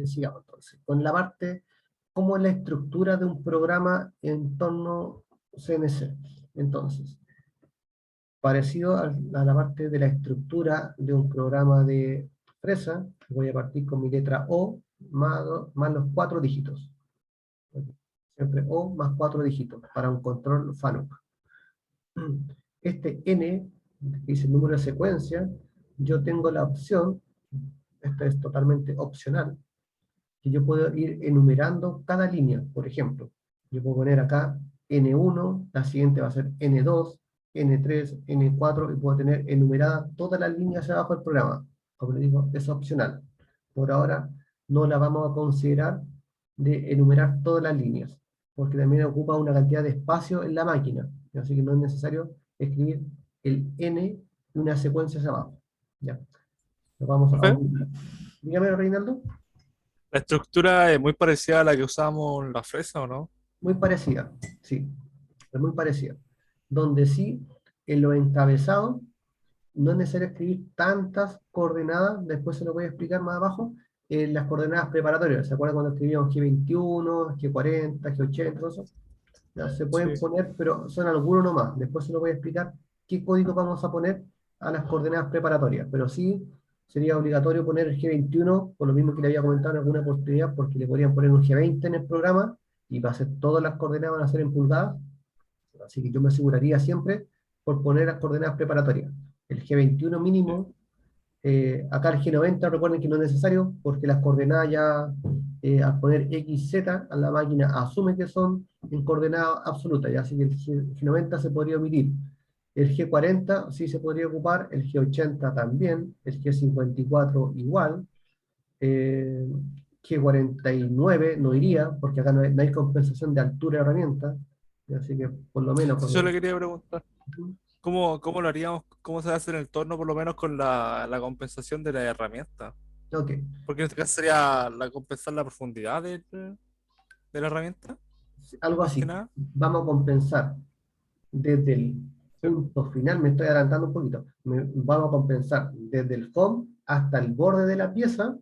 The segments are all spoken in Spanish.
Sigamos entonces, con la parte, cómo es la estructura de un programa en entorno CNC. Entonces, parecido a la parte de la estructura de un programa de fresa, voy a partir con mi letra O más los 4 dígitos. Siempre O más 4 dígitos para un control FANUC. Este N, que dice el número de secuencia, yo tengo la opción, esta es totalmente opcional, que yo puedo ir enumerando cada línea. Por ejemplo, yo puedo poner acá N1, la siguiente va a ser N2, N3, N4, y puedo tener enumeradas todas las líneas hacia abajo del programa. Como les digo, es opcional. Por ahora no la vamos a considerar de enumerar todas las líneas, porque también ocupa una cantidad de espacio en la máquina. Así que no es necesario escribir el N y una secuencia hacia abajo. Ya. Lo vamos a Profe, aumentar. Dígame, Reinaldo. la estructura es muy parecida a la que usamos en la fresa, ¿o no? Muy parecida, sí, es muy parecida. Donde sí, en los encabezados, no es necesario escribir tantas coordenadas, después se lo voy a explicar más abajo, las coordenadas preparatorias. ¿Se acuerdan cuando escribíamos G21, G40, G80, todo eso? Ya, se pueden Sí. poner, pero son algunos nomás. Después se lo voy a explicar qué código vamos a poner a las coordenadas preparatorias. Pero sí, sería obligatorio poner el G21, por lo mismo que le había comentado en alguna oportunidad, porque le podrían poner un G20 en el programa, y va a ser todas las coordenadas van a ser en pulgadas. Así que yo me aseguraría siempre por poner las coordenadas preparatorias. El G21 mínimo, acá el G90 recuerden que no es necesario, porque las coordenadas ya, al poner XZ a la máquina, asume que son en coordenada absoluta, ya así que el G90 se podría omitir. El G40 sí se podría ocupar, el G80 también, el G54 igual, eh, G49 no iría, porque acá no hay compensación de altura de herramienta, así que por lo menos Sí, yo cuando... le quería preguntar, ¿cómo lo haríamos, cómo se hace en el torno, por lo menos con la compensación de la herramienta? Ok, Porque en este caso sería compensar la profundidad de la herramienta, algo más que así. nada. Vamos a compensar desde el Sí. punto final, me estoy adelantando un poquito, vamos a compensar desde el home hasta el borde de la pieza,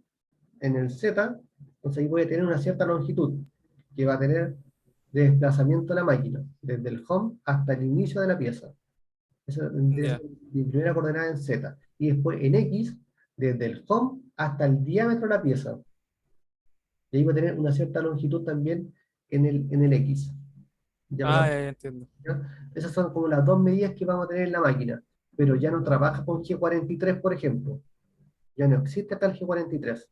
en el Z, entonces ahí voy a tener una cierta longitud, que va a tener de desplazamiento de la máquina, desde el home hasta el inicio de la pieza. Esa es Ya. mi primera coordenada en Z. Y después en X, desde el home hasta el diámetro de la pieza. Y ahí va a tener una cierta longitud también en el X. ¿Ya me Ah, lo- ya, ya entiendo. ¿Ya? Esas son como las dos medidas que vamos a tener en la máquina. Pero ya no trabaja con G43, por ejemplo. Ya no existe tal G43.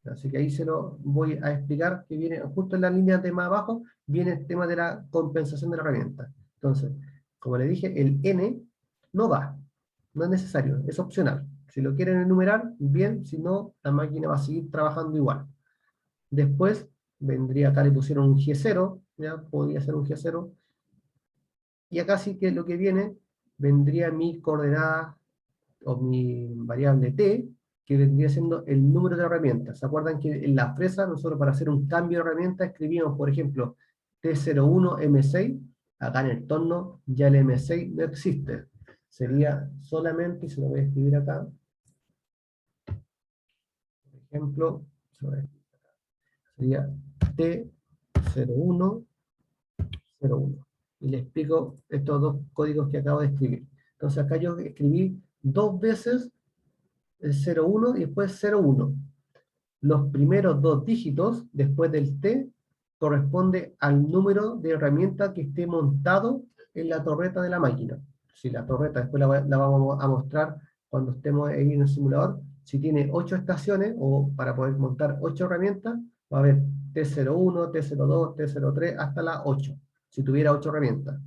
Así que ahí se lo voy a explicar, que viene justo en la línea de más abajo, viene el tema de la compensación de la herramienta. Entonces, como le dije, el N no va, no es necesario, es opcional. Si lo quieren enumerar, bien, si no, la máquina va a seguir trabajando igual. Después vendría acá, le pusieron un G0, ya podría ser un G0, y acá sí que lo que viene, vendría mi coordenada o mi variable t, que vendría siendo el número de herramientas. ¿Se acuerdan que en la fresa nosotros para hacer un cambio de herramienta escribíamos, por ejemplo, T01M6? Acá en el torno ya el M6 no existe. Sería solamente, y se lo voy a escribir acá, por ejemplo, sería T0101. Y le explico estos dos códigos que acabo de escribir. Entonces acá yo escribí dos veces el 01 y después 01. Los primeros dos dígitos después del T corresponde al número de herramienta que esté montado en la torreta de la máquina. Si la torreta, después la vamos a mostrar cuando estemos ahí en el simulador, si tiene 8 estaciones o para poder montar 8 herramientas, va a haber T01, T02, T03 hasta la 8, si tuviera 8 herramientas.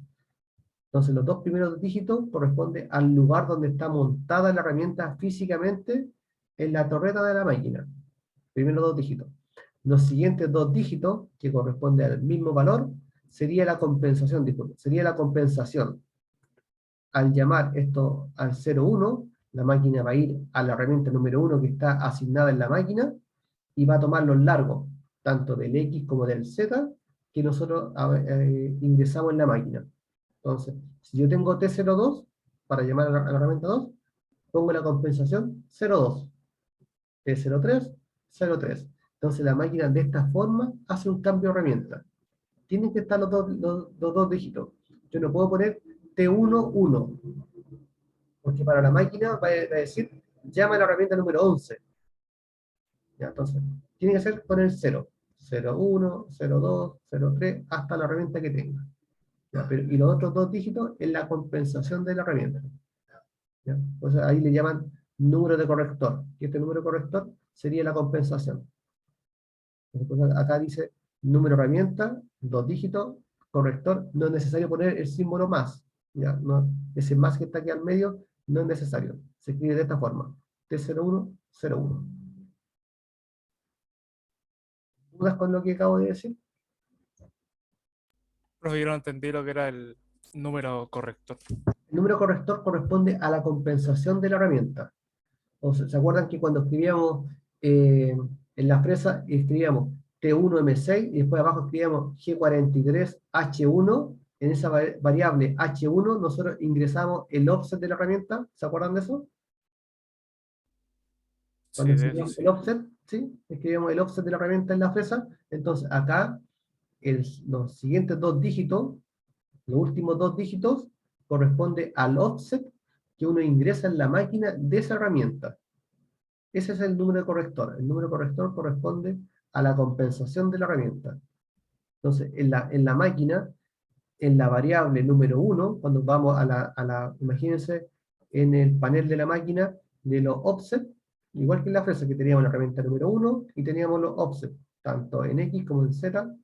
Entonces los dos primeros dígitos corresponden al lugar donde está montada la herramienta físicamente en la torreta de la máquina. Primeros dos dígitos. Los siguientes dos dígitos, que corresponden al mismo valor, sería la compensación, disculpe, sería la compensación. Al llamar esto al 01, la máquina va a ir a la herramienta número 1 que está asignada en la máquina y va a tomar los largos, tanto del X como del Z, que nosotros ingresamos en la máquina. Entonces, si yo tengo T02, para llamar a la herramienta 2, pongo la compensación 02. T03, 03. Entonces la máquina de esta forma hace un cambio de herramienta. Tienen que estar los dos dígitos. Yo no puedo poner T1, 1, porque para la máquina va a decir, llama a la herramienta número 11. ¿Ya? Entonces, tiene que ser con el 0. 01, 02, 03, hasta la herramienta que tenga. ¿Ya? Y los otros dos dígitos es la compensación de la herramienta. ¿Ya? Entonces ahí le llaman número de corrector. Y este número de corrector sería la compensación. Entonces, acá dice número herramienta, dos dígitos, corrector, no es necesario poner el símbolo más. ¿Ya? No, ese más que está aquí al medio no es necesario. Se escribe de esta forma. T0101. ¿Dudas con lo que acabo de decir? Profe, yo no entendí lo que era el número corrector. El número corrector corresponde a la compensación de la herramienta. O sea, ¿se acuerdan que cuando escribíamos en la fresa, escribíamos T1M6 y después abajo escribíamos G43H1? En esa variable H1 nosotros ingresamos el offset de la herramienta. ¿Se acuerdan de eso? Sí, Cuando de eso escribíamos sí. el offset, ¿sí? Escribíamos el offset de la herramienta en la fresa. Entonces acá los siguientes dos dígitos, los últimos dos dígitos, corresponde al offset que uno ingresa en la máquina de esa herramienta. Ese es el número de corrector. El número corrector corresponde a la compensación de la herramienta. Entonces, en la máquina, en la variable número 1, cuando vamos imagínense, en el panel de la máquina de los offset, igual que en la fresa, que teníamos la herramienta número 1 y teníamos los offset, tanto en X como en Z,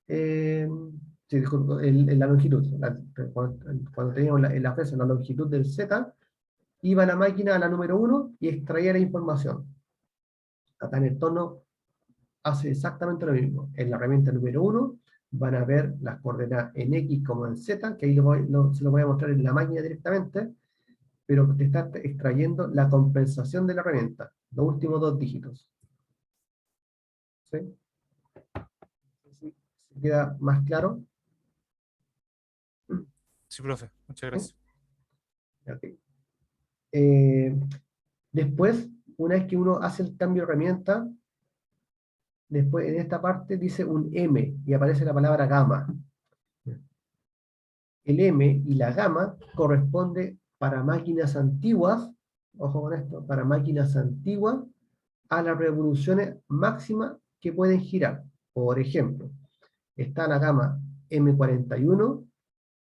sí, disculpe, en la longitud. Cuando teníamos en la fresa la longitud del Z, iba la máquina a la número 1 y extraía la información. Acá en el tono hace exactamente lo mismo. En la herramienta número 1 van a ver las coordenadas en X como en Z, que ahí se lo voy a mostrar en la máquina directamente, pero te está extrayendo la compensación de la herramienta, los últimos dos dígitos. ¿Sí? ¿Sí? ¿Se queda más claro? Sí, profe, muchas ¿Sí? gracias. Ok. Eh, Después, una vez que uno hace el cambio de herramienta, después en esta parte dice un M y aparece la palabra gamma. El M y la gamma corresponde para máquinas antiguas, ojo con esto, para máquinas antiguas, a las revoluciones máximas que pueden girar. Por ejemplo, está la gama M41,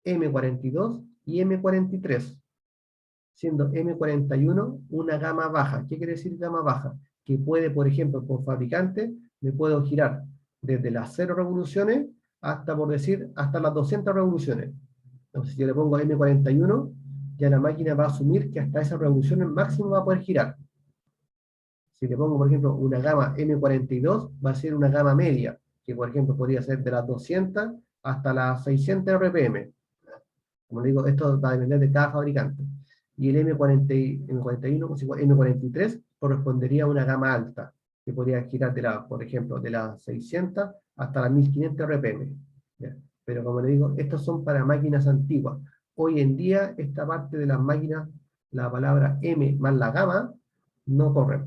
M42 y M43, siendo M41 una gama baja. ¿Qué quiere decir gama baja? Que puede, por ejemplo, por fabricante, me puedo girar desde las 0 revoluciones hasta, por decir, hasta las 200 revoluciones. Entonces, si yo le pongo M41, ya la máquina va a asumir que hasta esas revoluciones máximo va a poder girar. Si le pongo, por ejemplo, una gama M42, va a ser una gama media, que por ejemplo podría ser de las 200 hasta las 600 RPM. Como digo, esto va a depender de cada fabricante. Y el M41, M43, correspondería a una gama alta, que podría girar, por ejemplo, de las 600 hasta las 1500 RPM. ¿Ya? Pero como le digo, estos son para máquinas antiguas. Hoy en día, esta parte de las máquinas, la palabra M más la gama, no corre.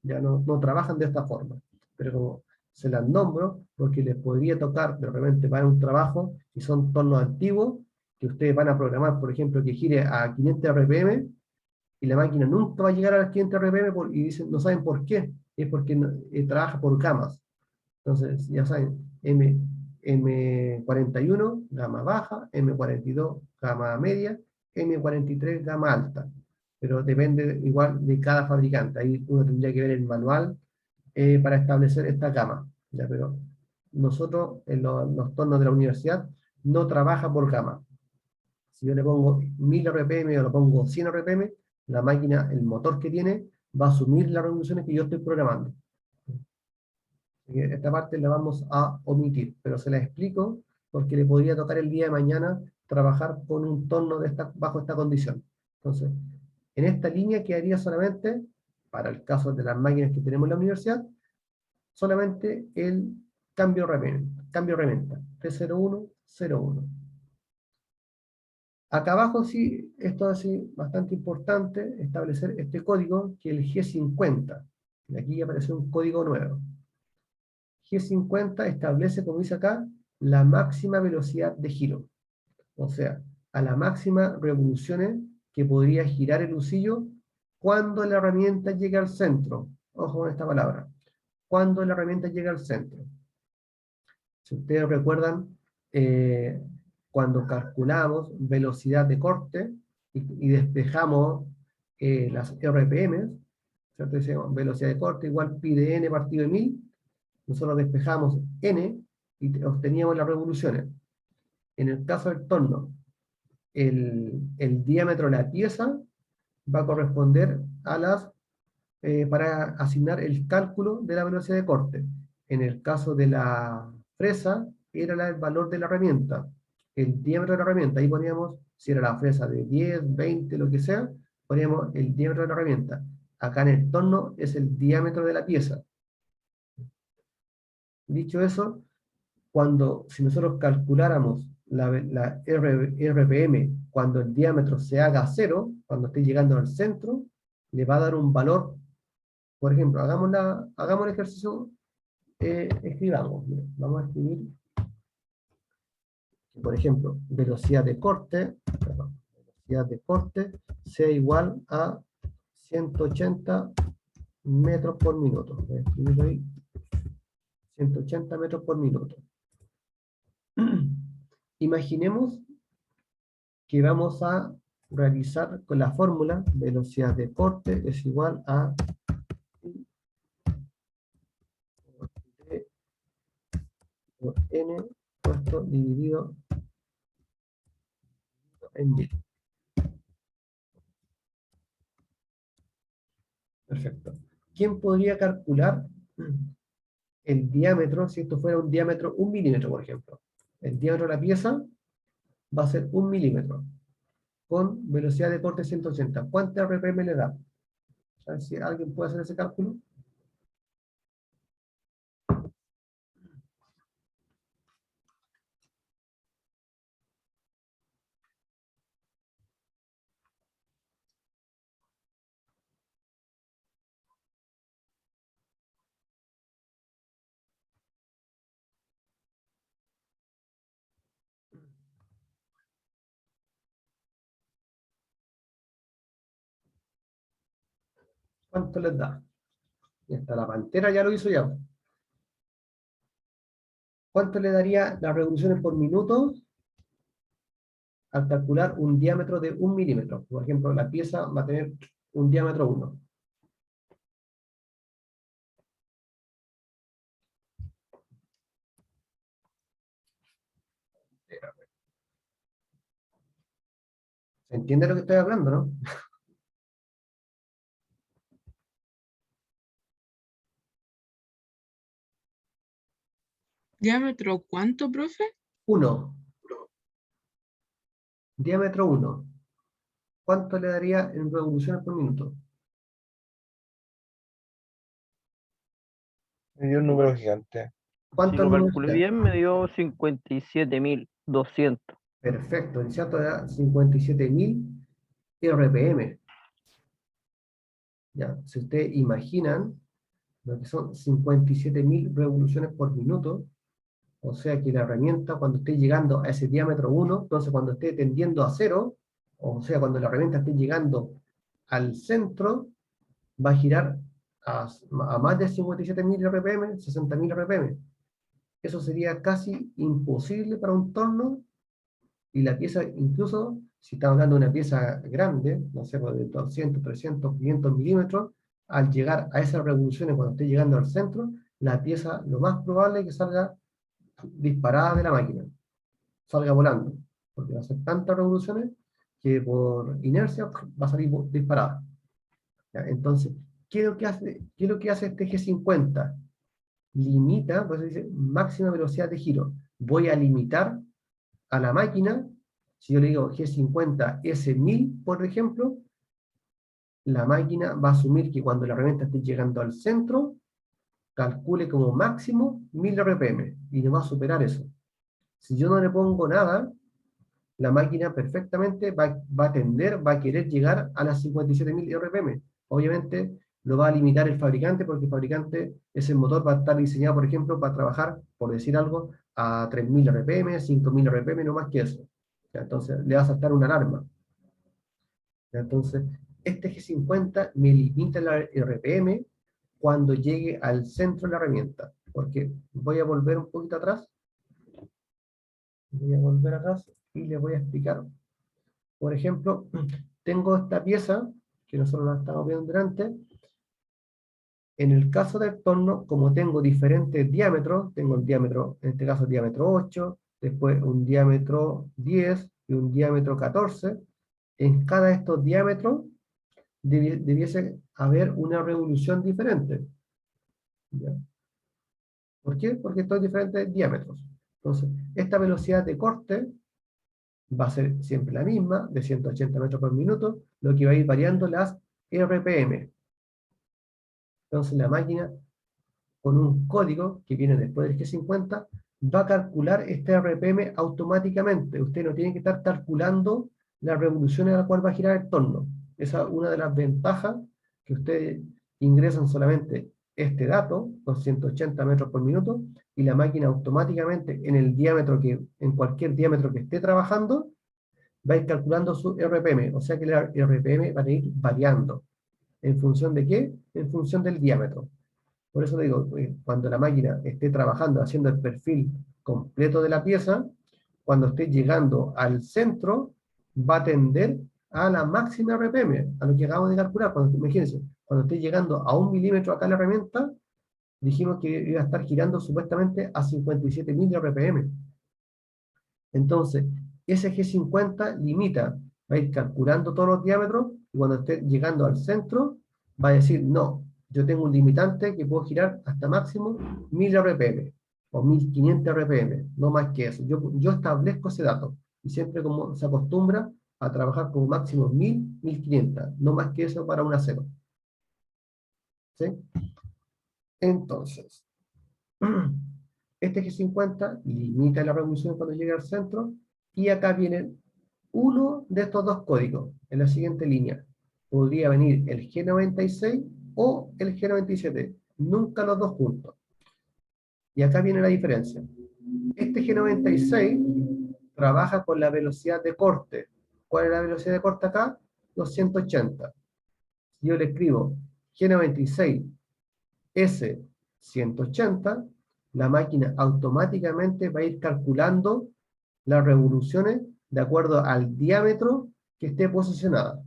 Ya no trabajan de esta forma. Pero como se las nombro, porque les podría tocar de repente para un trabajo, y son tornos antiguos, que ustedes van a programar, por ejemplo, que gire a 500 RPM, y la máquina nunca va a llegar a las 500 RPM, y dicen, no saben por qué, es porque trabaja por gamas. Entonces, ya saben, M41, gama baja, M42, gama media, M43, gama alta. Pero depende igual de cada fabricante. Ahí uno tendría que ver el manual para establecer esta gama. ¿Ya? Pero nosotros, en los tornos de la universidad, no trabaja por gama. Si yo le pongo 1000 RPM o le pongo 100 RPM, la máquina, el motor que tiene, va a asumir las revoluciones que yo estoy programando. Esta parte la vamos a omitir, pero se la explico porque le podría tocar el día de mañana trabajar con un torno bajo esta condición. Entonces, en esta línea quedaría solamente, para el caso de las máquinas que tenemos en la universidad, solamente el cambio de herramienta, T0101. Acá abajo sí, esto es así bastante importante, establecer este código, que es el G50. Y aquí apareció un código nuevo. G50 establece, como dice acá, la máxima velocidad de giro. O sea, a la máxima revoluciones que podría girar el husillo cuando la herramienta llega al centro. Ojo con esta palabra. Cuando la herramienta llega al centro. Si ustedes recuerdan, cuando calculamos velocidad de corte y despejamos las RPM, ¿cierto? Decimos velocidad de corte igual pi de n partido de 1000, nosotros despejamos n y obteníamos las revoluciones. En el caso del torno, el diámetro de la pieza va a corresponder a para asignar el cálculo de la velocidad de corte. En el caso de la fresa, era el valor de la herramienta, el diámetro de la herramienta. Ahí poníamos, si era la fresa de 10, 20, lo que sea, poníamos el diámetro de la herramienta. Acá en el torno es el diámetro de la pieza. Dicho eso, si nosotros calculáramos la RPM cuando el diámetro se haga cero, cuando esté llegando al centro, le va a dar un valor. Por ejemplo, hagamos el ejercicio, escribamos. Vamos a escribir, por ejemplo, velocidad de corte sea igual a 180 metros por minuto. Voy a escribirlo ahí, 180 metros por minuto. Imaginemos que vamos a realizar con la fórmula velocidad de corte es igual a D por N puesto dividido en 1000. Perfecto. ¿Quién podría calcular el diámetro, si esto fuera un diámetro 1 milímetro, por ejemplo? El diámetro de la pieza va a ser 1 milímetro, con velocidad de corte 180. ¿Cuánta RPM le da? ¿Sabes si alguien puede hacer ese cálculo? ¿Cuánto les da? Y hasta la pantera ya lo hizo ya. ¿Cuánto le daría las revoluciones por minuto al calcular un diámetro de 1 milímetro? Por ejemplo, la pieza va a tener un diámetro 1. ¿Se entiende lo que estoy hablando, no? ¿Diámetro cuánto, profe? 1. Diámetro 1. ¿Cuánto le daría en revoluciones por minuto? Me dio un número gigante. Si ¿Cuánto lo número calculé está? bien, me dio 57.200. Perfecto, el chato da 57.000 RPM. Ya, si ustedes imaginan lo que son 57.000 revoluciones por minuto, o sea que la herramienta cuando esté llegando a ese diámetro 1, entonces cuando esté tendiendo a 0, o sea cuando la herramienta esté llegando al centro, va a girar a más de 57.000 RPM, 60.000 RPM. Eso sería casi imposible para un torno, y la pieza, incluso si estamos hablando de una pieza grande, no sé, de 200, 300, 500 milímetros, al llegar a esas revoluciones cuando esté llegando al centro, la pieza lo más probable es que salga disparada de la máquina, salga volando, porque va a hacer tantas revoluciones que por inercia va a salir disparada. ¿Ya? Entonces, qué es lo que hace este G50? Limita, por eso dice máxima velocidad de giro. Voy a limitar a la máquina. Si yo le digo G50 S1000, por ejemplo, la máquina va a asumir que cuando la herramienta esté llegando al centro, calcule como máximo 1000 RPM, y no va a superar eso. Si yo no le pongo nada, la máquina perfectamente va a tender, va a querer llegar a las 57.000 RPM. Obviamente, lo va a limitar el fabricante, porque el fabricante, ese motor va a estar diseñado, por ejemplo, para trabajar, por decir algo, a 3000 RPM, 5000 RPM, no más que eso. ¿Ya? Entonces le va a saltar una alarma. ¿Ya? Entonces, este G50 me limita la RPM cuando llegue al centro de la herramienta. Porque voy a volver un poquito atrás. Voy a volver atrás y les voy a explicar. Por ejemplo, tengo esta pieza, que nosotros la estamos viendo delante. En el caso del torno, como tengo diferentes diámetros, tengo el diámetro, en este caso diámetro 8, después un diámetro 10 y un diámetro 14, en cada de estos diámetros debiese haber una revolución diferente. ¿Ya? ¿Por qué? Porque estos diferentes diámetros. Entonces, esta velocidad de corte va a ser siempre la misma, de 180 metros por minuto, lo que va a ir variando las RPM. Entonces, la máquina, con un código que viene después del G50, va a calcular este RPM automáticamente. Usted no tiene que estar calculando las revoluciones a la cual va a girar el torno. Esa es una de las ventajas, que ustedes ingresan solamente este dato, con 180 metros por minuto, y la máquina automáticamente en cualquier diámetro que esté trabajando, va a ir calculando su RPM. O sea que la RPM va a ir variando. ¿En función de qué? En función del diámetro. Por eso digo, cuando la máquina esté trabajando, haciendo el perfil completo de la pieza, cuando esté llegando al centro, va a tender a la máxima RPM, a lo que acabamos de calcular. Imagínense, cuando esté llegando a 1 milímetro acá la herramienta, dijimos que iba a estar girando supuestamente a 57.000 RPM. Entonces, ese G50 limita, va a ir calculando todos los diámetros, y cuando esté llegando al centro, va a decir, no, yo tengo un limitante que puedo girar hasta máximo 1000 RPM, o 1500 RPM, no más que eso. Yo establezco ese dato, y siempre como se acostumbra a trabajar como máximo 1000, 1500, no más que eso para una cero. ¿Sí? Entonces, este G50 limita la revolución cuando llega al centro, y acá viene uno de estos dos códigos, en la siguiente línea. Podría venir el G96 o el G97, nunca los dos juntos. Y acá viene la diferencia. Este G96 trabaja con la velocidad de corte. ¿Cuál es la velocidad de corte acá? 280. Si yo le escribo G96 S180, la máquina automáticamente va a ir calculando las revoluciones de acuerdo al diámetro que esté posicionada.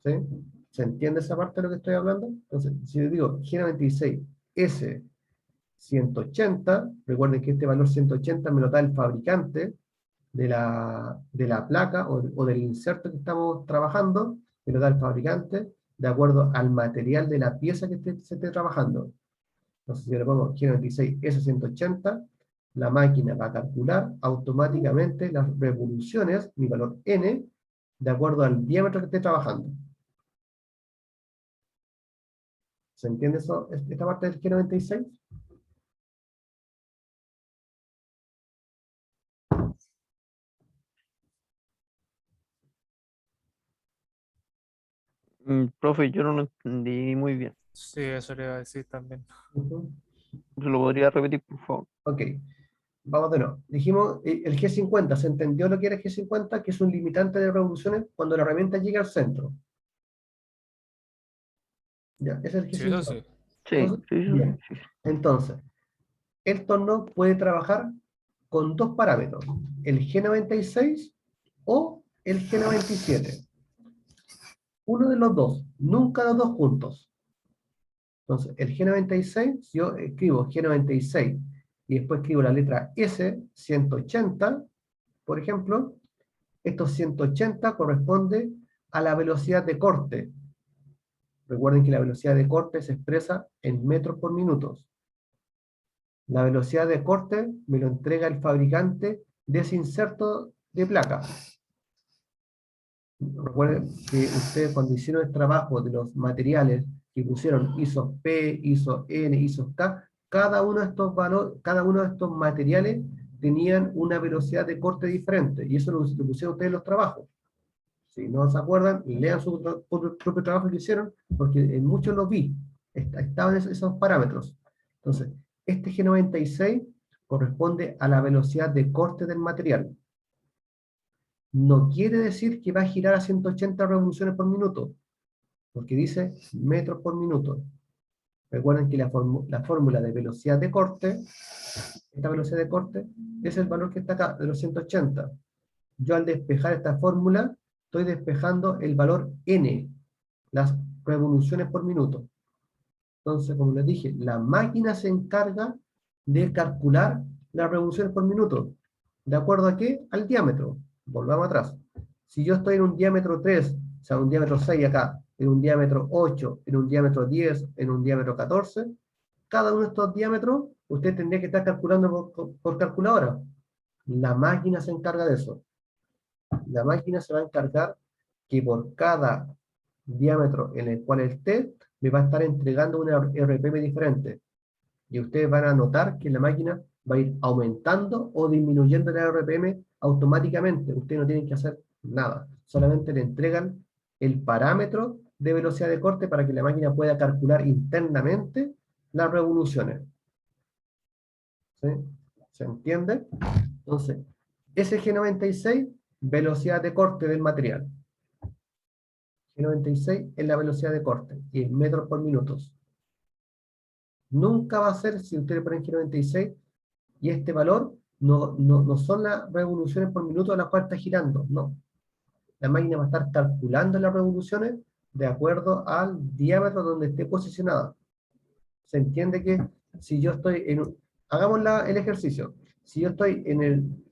¿Sí? ¿Se entiende esa parte de lo que estoy hablando? Entonces, si yo digo G96 S180, recuerden que este valor 180 me lo da el fabricante de la placa o del inserto que estamos trabajando, me lo da el fabricante de acuerdo al material de la pieza que se esté trabajando. Entonces, si le pongo G96 S180, la máquina va a calcular automáticamente las revoluciones, mi valor N, de acuerdo al diámetro que esté trabajando. ¿Se entiende eso, esta parte del G96? Profe, yo no lo entendí muy bien. Sí, eso le iba a decir también. ¿Se lo podría repetir, por favor? Ok, vamos de nuevo. Dijimos, el G50, ¿se entendió lo que era el G50? Que es un limitante de revoluciones cuando la herramienta llega al centro. Ya, ese es el Sí, eso G50. sí. Sí, Entonces, sí, sí, bien. sí. Entonces, el torno puede trabajar con dos parámetros, el G96 o el G97. Uno de los dos, nunca los dos juntos. Entonces, el G96, si yo escribo G96 y después escribo la letra S, 180, por ejemplo, estos 180 corresponde a la velocidad de corte. Recuerden que la velocidad de corte se expresa en metros por minuto. La velocidad de corte me lo entrega el fabricante de ese inserto de placa. Recuerden que ustedes cuando hicieron el trabajo de los materiales que pusieron ISO P, ISO N, ISO K, cada uno de estos valores, cada uno de estos materiales tenían una velocidad de corte diferente, y eso lo pusieron ustedes en los trabajos. Si no se acuerdan, lean su propio trabajo que hicieron, porque en muchos los vi. Estaban esos parámetros. Entonces, este G96 corresponde a la velocidad de corte del material. No quiere decir que va a girar a 180 revoluciones por minuto, porque dice metros por minuto. Recuerden que la fórmula de velocidad de corte, esta velocidad de corte, es el valor que está acá, de los 180. Yo al despejar esta fórmula, estoy despejando el valor n, las revoluciones por minuto. Entonces, como les dije, la máquina se encarga de calcular las revoluciones por minuto. ¿De acuerdo a qué? Al diámetro. Volvamos atrás. Si yo estoy en un diámetro 3, o sea, un diámetro 6 acá, en un diámetro 8, en un diámetro 10, en un diámetro 14, cada uno de estos diámetros, usted tendría que estar calculando por calculadora. La máquina se encarga de eso. La máquina se va a encargar que por cada diámetro en el cual esté, me va a estar entregando una RPM diferente. Y ustedes van a notar que la máquina va a ir aumentando o disminuyendo la RPM automáticamente. Ustedes no tienen que hacer nada. Solamente le entregan el parámetro de velocidad de corte para que la máquina pueda calcular internamente las revoluciones. ¿Sí? ¿Se entiende? Entonces, ese G96, velocidad de corte del material. G96 es la velocidad de corte, y en metros por minutos. Nunca va a ser, si ustedes ponen G96, y este valor no son las revoluciones por minuto a las cuales está girando, no. La máquina va a estar calculando las revoluciones de acuerdo al diámetro donde esté posicionada. Se entiende que si yo estoy hagamos el ejercicio. Si yo estoy en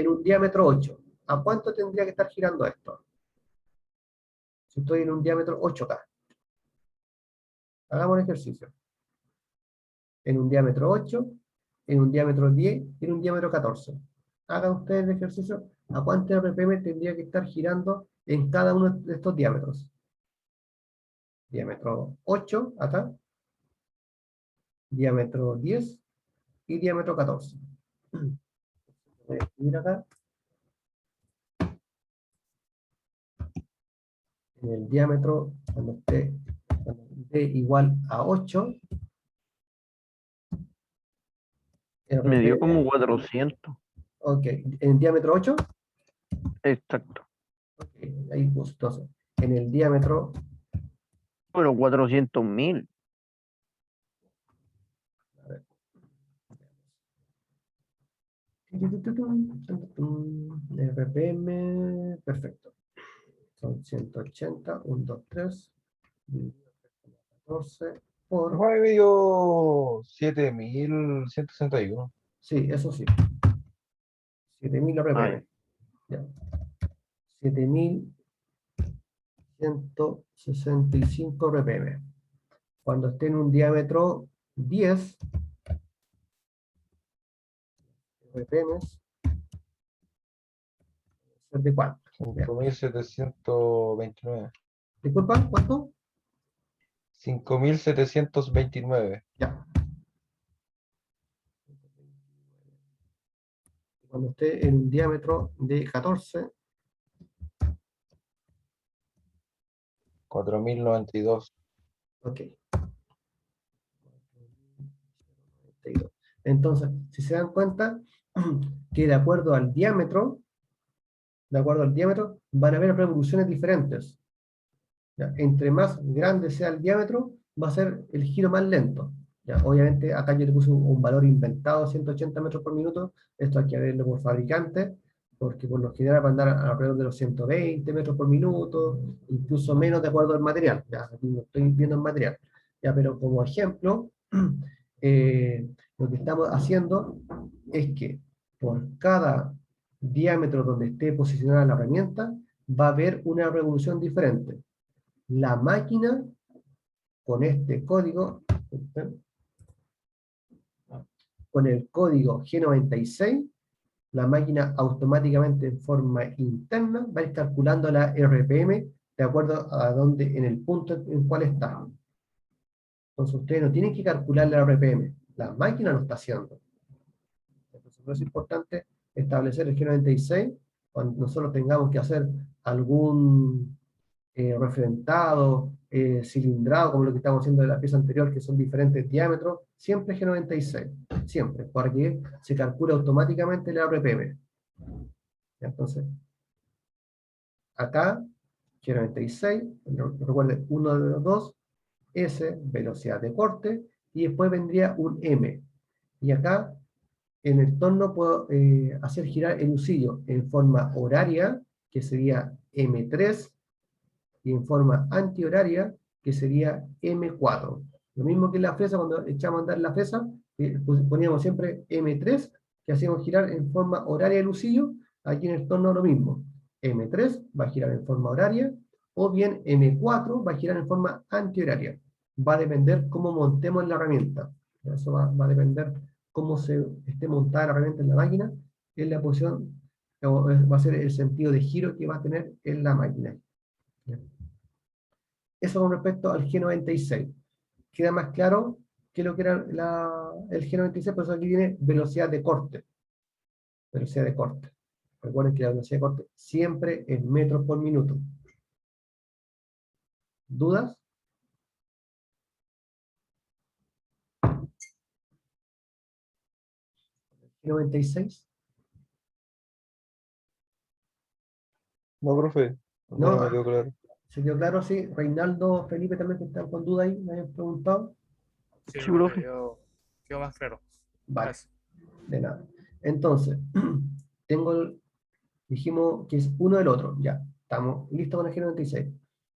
un diámetro 8, ¿a cuánto tendría que estar girando esto? Si estoy en un diámetro 8K. Hagamos el ejercicio. En un diámetro 8, en un diámetro 10 y en un diámetro 14. Hagan ustedes el ejercicio. ¿A cuánto RPM tendría que estar girando en cada uno de estos diámetros? Diámetro 8, acá. Diámetro 10 y diámetro 14. Voy a escribir acá. En el diámetro, cuando esté igual a 8, Me dio como 400. ok, en diámetro 8, Exacto. okay, ahí pues, entonces, en el diámetro, Pero 400.000. RPM, perfecto. Son 180, 1, 2, 3, 14 por... Juan me dio 7.161. Sí, eso sí. 7000 RPM. Ya. 7165 RPM. Cuando esté en un diámetro 10 RPM, ¿de cuánto? 5.729. Disculpa, ¿cuánto? 5.729. Ya. Cuando esté en un diámetro de 14, 4.092. ok. Entonces, si se dan cuenta, que de acuerdo al diámetro, van a haber revoluciones diferentes. ¿Ya? Entre más grande sea el diámetro, va a ser el giro más lento. ¿Ya? Obviamente, acá yo le puse un valor inventado, 180 metros por minuto. Esto hay que verlo por fabricante, porque por lo general va a andar alrededor de los 120 metros por minuto, incluso menos de acuerdo al material. ¿Ya? Aquí no estoy viendo el material. ¿Ya? Pero como ejemplo, lo que estamos haciendo es que por cada diámetro donde esté posicionada la herramienta, va a haber una revolución diferente. La máquina, con este código, con el código G96, la máquina automáticamente en forma interna va a ir calculando la RPM de acuerdo a donde, en el punto en cual está. Entonces ustedes no tienen que calcular la RPM, la máquina lo está haciendo. Entonces, por eso es importante establecer el G96, cuando nosotros tengamos que hacer algún refrentado, cilindrado, como lo que estamos haciendo de la pieza anterior, que son diferentes diámetros, siempre G96, siempre, porque se calcula automáticamente el RPM. Entonces, acá, G96, recuerden, uno de los dos, S, velocidad de corte, y después vendría un M. Y acá, en el torno, puedo hacer girar el usillo en forma horaria, que sería M3, y en forma antihoraria, que sería M4. Lo mismo que en la fresa, cuando echamos a andar la fresa, poníamos siempre M3, que hacíamos girar en forma horaria el usillo. Aquí en el torno lo mismo. M3 va a girar en forma horaria, o bien M4 va a girar en forma antihoraria. Va a depender cómo montemos la herramienta. Eso va a depender cómo se esté montada la herramienta en la máquina, en la posición, va a ser el sentido de giro que va a tener en la máquina. Eso con respecto al G96. ¿Queda más claro qué es lo que era el G96? Por eso aquí viene velocidad de corte. Velocidad de corte. Recuerden que la velocidad de corte siempre es metros por minuto. ¿Dudas? G96. No, profe. No. No me quedó claro. ¿Se quedó claro? Sí. Reinaldo, Felipe también que están con duda ahí, me habían preguntado. Sí, Sí, profe, profe. quedó más claro. Vale, Gracias. de nada. Entonces, dijimos que es uno del otro, ya, estamos listos con el G96.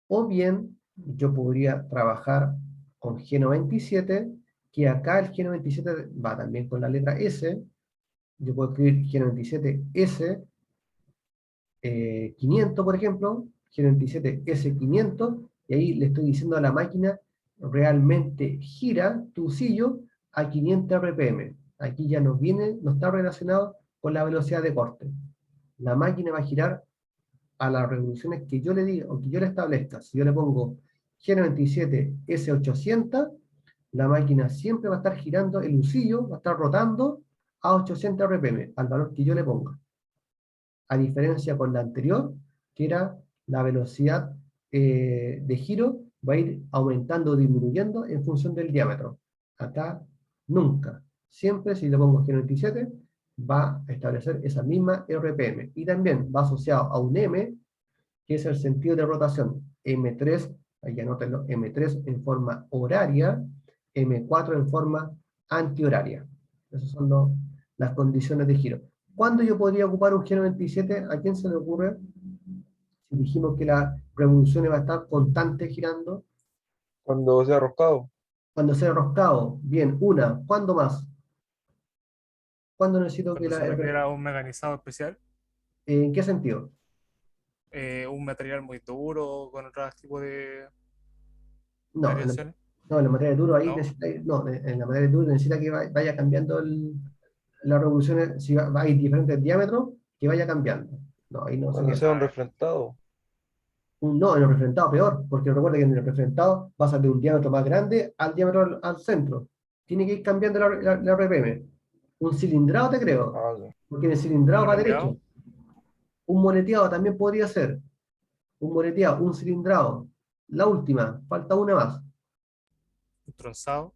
O bien, yo podría trabajar con G97, que acá el G97 va también con la letra S. Yo puedo escribir G97S 500, por ejemplo, G97S500, y ahí le estoy diciendo a la máquina, realmente gira tu usillo a 500 RPM. Aquí ya no está relacionado con la velocidad de corte. La máquina va a girar a las revoluciones que yo le diga o que yo le establezca. Si yo le pongo G97S800, la máquina siempre va a estar girando el usillo, va a estar rotando a 800 RPM, al valor que yo le ponga. A diferencia con la anterior, que era la velocidad de giro, va a ir aumentando o disminuyendo en función del diámetro. Acá, nunca. Siempre, si le pongo G97, va a establecer esa misma RPM. Y también va asociado a un M, que es el sentido de rotación. M3, ahí anótenlo, M3 en forma horaria, M4 en forma antihoraria. Esas son las condiciones de giro. ¿Cuándo yo podría ocupar un G97? ¿A quién se le ocurre? Si dijimos que la revolución va a estar constante girando. Cuando sea roscado. Cuando sea roscado. Bien, una. ¿Cuándo más? ¿Cuándo necesito que Cuando se requiera un mecanizado especial, ¿En qué sentido? un material muy duro, con otro tipo de No, variaciones. no, en la materia de duro ahí ¿No? necesita, no, en la materia de duro necesita que vaya cambiando las revoluciones, si hay diferentes diámetros, que vaya cambiando. No, ahí no Cuando sería. sea un refrentado. No, en el refrentado peor, porque recuerda que en el refrentado pasa de un diámetro más grande al diámetro al centro. Tiene que ir cambiando la RPM. Un cilindrado te creo, Ah, ya. porque en el cilindrado va ¿Moleteado? derecho. Un moleteado también podría ser. Un moleteado, un cilindrado. La última, falta una más. Un tronzado.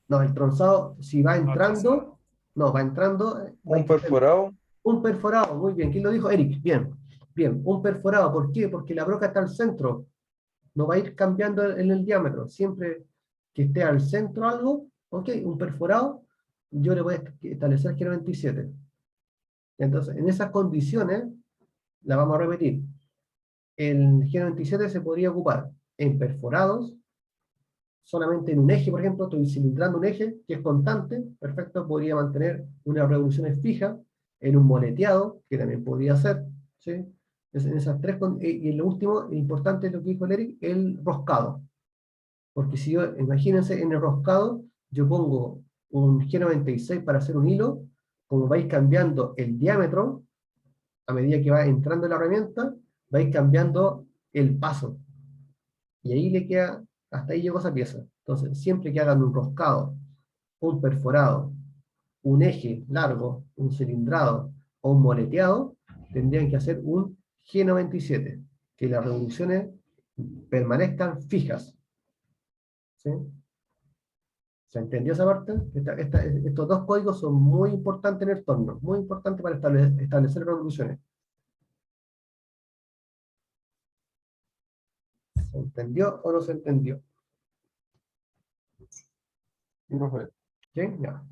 No, el tronzado, si va No, tronzado entrando, no. no, va entrando, va Un increciendo. perforado. Un perforado, muy bien. ¿Quién lo dijo? Eric, bien. Bien, un perforado. ¿Por qué? Porque la broca está al centro. No va a ir cambiando en el diámetro. Siempre que esté al centro algo, ok, un perforado, yo le voy a establecer G97. Entonces, en esas condiciones, la vamos a repetir. El G97 se podría ocupar en perforados, solamente en un eje, por ejemplo, estoy cilindrando un eje que es constante, perfecto, podría mantener unas revoluciones fijas, en un moleteado, que también podría ser, ¿sí? En esas tres, y en lo último, importante es lo que dijo el Eric, el roscado. Porque si yo, imagínense, en el roscado, yo pongo un G96 para hacer un hilo, como vais cambiando el diámetro, a medida que va entrando la herramienta, vais cambiando el paso. Y ahí le queda, hasta ahí llegó esa pieza. Entonces, siempre que hagan un roscado, un perforado, un eje largo, un cilindrado o un moleteado, tendrían que hacer un G97, que las revoluciones permanezcan fijas. ¿Sí? ¿Se entendió esa parte? Estos dos códigos son muy importantes en el torno, muy importantes para establecer revoluciones. ¿Se entendió o no se entendió? Sí, profe. ¿Sí? Ya.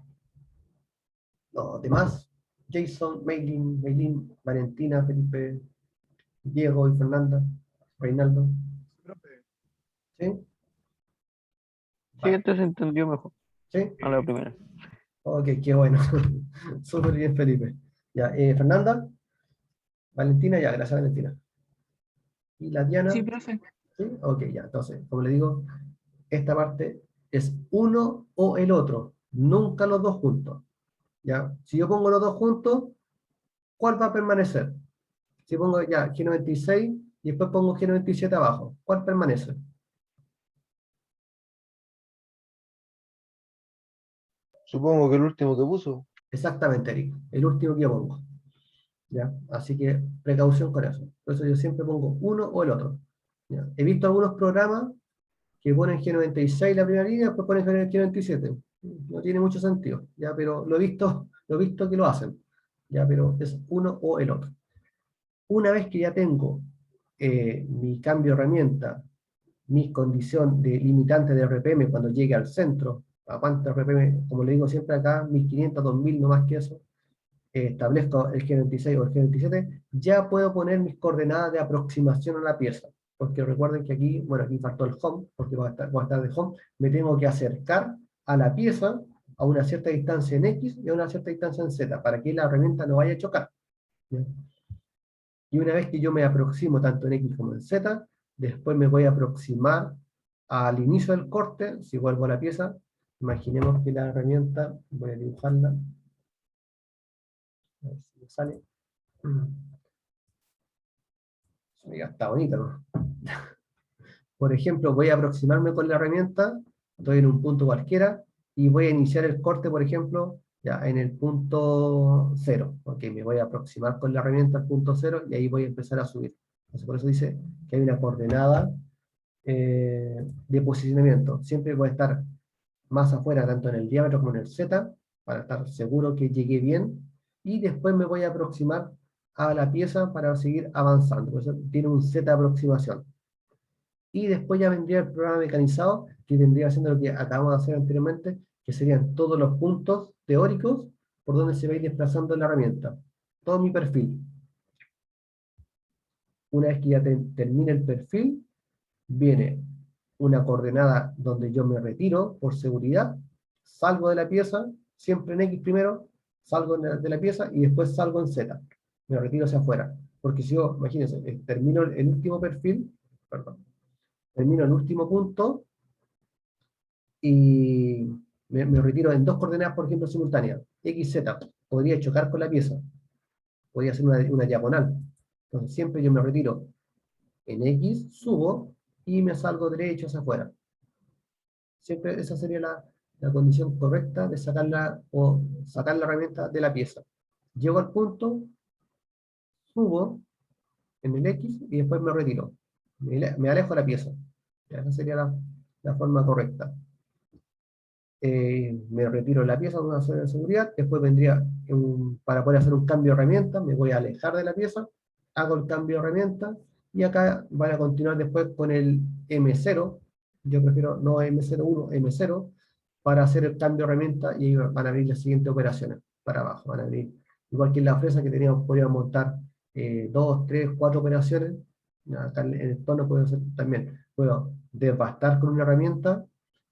Los demás, Jason, Maylin, Valentina, Felipe, Diego y Fernanda, Reinaldo. ¿Sí? Sí, este se entendió mejor ¿Sí? a la primera. Ok, qué bueno. Súper bien, Felipe. Ya, Fernanda, Valentina, ya, gracias, Valentina. Y la Diana, Sí, profe. ¿sí? Ok, ya, entonces, como le digo, esta parte es uno o el otro, nunca los dos juntos. ¿Ya? Si yo pongo los dos juntos, ¿cuál va a permanecer? Si pongo ya G96 y después pongo G97 abajo, ¿cuál permanece? Supongo que el último que puso. Exactamente, Eric, el último que yo pongo. ¿Ya? Así que precaución con eso. Por eso yo siempre pongo uno o el otro. ¿Ya? He visto algunos programas que ponen G96 la primera línea, después ponen G97. No tiene mucho sentido, ¿ya? Pero lo he visto que lo hacen. ¿Ya? Pero es uno o el otro. Una vez que ya tengo mi cambio de herramienta, mi condición de limitante de RPM cuando llegue al centro, a cuánto RPM, como le digo siempre acá, 1500, 2000, no más que eso, establezco el G26 o el G27, ya puedo poner mis coordenadas de aproximación a la pieza. Porque recuerden que aquí, bueno, aquí faltó el home, porque voy a estar de home, me tengo que acercar a la pieza a una cierta distancia en X y a una cierta distancia en Z, para que la herramienta no vaya a chocar. ¿Ya? Y una vez que yo me aproximo tanto en X como en Z, después me voy a aproximar al inicio del corte, si vuelvo a la pieza, imaginemos que la herramienta, voy a dibujarla, a ver si me sale. Mira, está bonita, ¿no? Por ejemplo, voy a aproximarme con la herramienta, estoy en un punto cualquiera, y voy a iniciar el corte, por ejemplo, ya en el punto 0. Ok, me voy a aproximar con la herramienta al punto 0 y ahí voy a empezar a subir. Entonces, por eso dice que hay una coordenada de posicionamiento. Siempre voy a estar más afuera, tanto en el diámetro como en el Z, para estar seguro que llegué bien, y después me voy a aproximar a la pieza para seguir avanzando. Por eso tiene un Z de aproximación. Y después ya vendría el programa mecanizado, que vendría haciendo lo que acabamos de hacer anteriormente, que serían todos los puntos teóricos por donde se va a ir desplazando la herramienta. Todo mi perfil. Una vez que ya termine el perfil, viene una coordenada donde yo me retiro por seguridad, salgo de la pieza, siempre en X primero, salgo de la pieza y después salgo en Z. Me retiro hacia afuera. Porque si yo, imagínense, termino el último perfil, perdón, termino el último punto y me retiro en dos coordenadas, por ejemplo, simultáneas, X, Z. Podría chocar con la pieza, podría hacer una diagonal. Entonces siempre yo me retiro en X, subo y me salgo derecho hacia afuera. Siempre esa sería la condición correcta de sacarla o sacar la herramienta de la pieza. Llego al punto, subo en el X y después me retiro. Me alejo de la pieza. Ya, esa sería la forma correcta. Me retiro de la pieza con una zona de seguridad, después vendría, para poder hacer un cambio de herramienta, me voy a alejar de la pieza, hago el cambio de herramienta, y acá van a continuar después con el M0, yo prefiero no M01, M0, para hacer el cambio de herramienta, y ahí van a abrir las siguientes operaciones, para abajo, van a abrir, igual que en la fresa que teníamos, podíamos montar 2, 3, 4 operaciones, acá en el tono puedo hacer también, puedo devastar con una herramienta,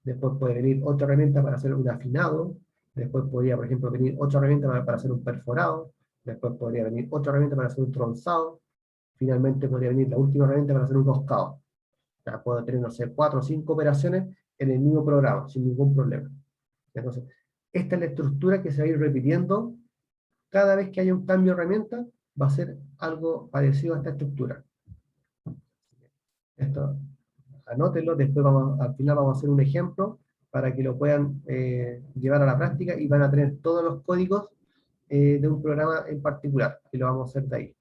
después puede venir otra herramienta para hacer un afinado, después podría, por ejemplo, venir otra herramienta para hacer un perforado, después podría venir otra herramienta para hacer un tronzado, finalmente podría venir la última herramienta para hacer un roscado. O sea, puedo tener, no sé, 4 o 5 operaciones en el mismo programa, sin ningún problema. Entonces, esta es la estructura que se va a ir repitiendo cada vez que haya un cambio de herramienta, va a ser algo parecido a esta estructura. Esto, anótenlo, después al final vamos a hacer un ejemplo para que lo puedan llevar a la práctica y van a tener todos los códigos de un programa en particular, y lo vamos a hacer de ahí.